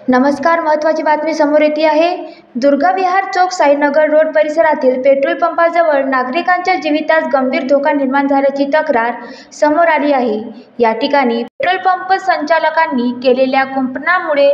नमस्कार, महत्त्वाची बातमी समोर येते आहे। दुर्गा विहार चौक साईनगर रोड परिसरातील पेट्रोल पंपाजवळ नागरिकांच्या जीवितास गंभीर धोका निर्माण झाल्याची तक्रार समोर आली आहे। या ठिकाणी पेट्रोल पंप संचालकांनी केलेल्या कुंपणामुळे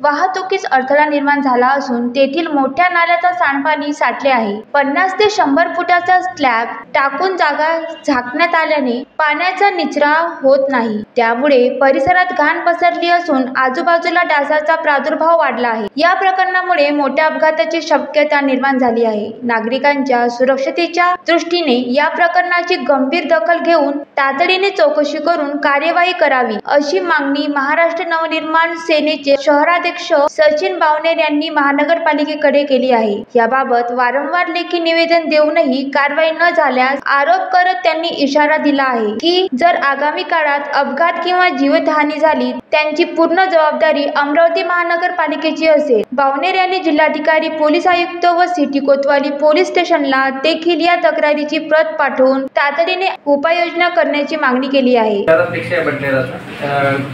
वाहतुकीस अडथळा निर्माण झाला असून तेथील मोठ्या नाल्याचा सांडपाणी साठले आहे। 50 ते 100 फुटाचा स्लॅब टाकून जागा झाकण्यात आल्याने पाण्याचा निचरा होत नाही, त्यामुळे परिसरात घाण पसरली असून आजूबाजूला डासाचा प्रादुर्भाव वाढला आहे। या प्रकरणामुळे मोठ्या अपघाताची शक्यता निर्माण झाली आहे। नागरिकांच्या सुरक्षतेच्या दृष्टीने या प्रकरणाची गंभीर दखल घेऊन तातडीने चौकशी करून कार्यवाही करावी, अशी मागणी महाराष्ट्र नवनिर्माण सेनेचे शहराध्यक्ष सचिन बावनेर यांनी महानगरपालिकेकडे केली आहे। याबाबत वारंवार लेखी निवेदन देऊनही कारवाई न झाल्यास आरोप करत त्यांनी इशारा दिला आहे की जर आगामी काळात अपघात किंवा जीवितहानी झाली त्यांची पूर्ण जबाबदारी अमरावती महानगरपालिकेची असेल। बावनेर यांनी जिल्हाधिकारी, पोलीस आयुक्त व सिटी कोतवाली पोलीस स्टेशनला देखील या तक्रारीची प्रत पाठवून तातडीने उपाययोजना करण्याची मागणी केली आहे।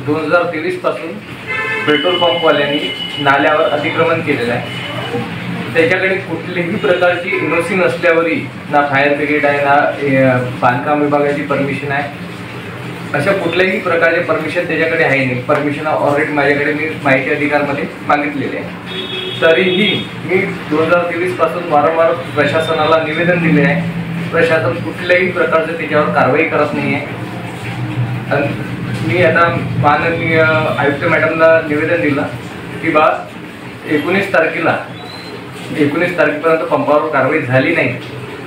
2023 पासून पेट्रोल पंपवाल्यांनी नाल्यावर अतिक्रमण केलेलं आहे। त्याच्याकडे कुठलीही प्रकारची एनओसी नसल्यावरही ना फायर ब्रिगेड आहे, ना बांधकाम विभागाची परमिशन आहे, अशा कुठल्याही प्रकारचे परमिशन त्याच्याकडे आहे नाही। परमिशन ऑलरेडी माझ्याकडे मी माहिती अधिकारमध्ये मागितलेले आहे। तरीही मी 2023 पासून वारंवार प्रशासनाला निवेदन दिले आहे। प्रशासन कुठल्याही प्रकारचे त्याच्यावर कारवाई करत नाही आहे। आणि मी आता माननीय आयुक्त मॅडमला निवेदन दिलं की 19 तारखेपर्यंत पंपावर कारवाई झाली नाही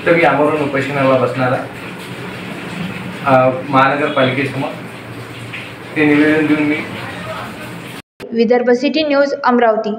तर मी आमरण उपोषणाला बसणार आहे महानगरपालिकेसमोर। ते निवेदन देऊन मी विदर्भ सिटी न्यूज, अमरावती।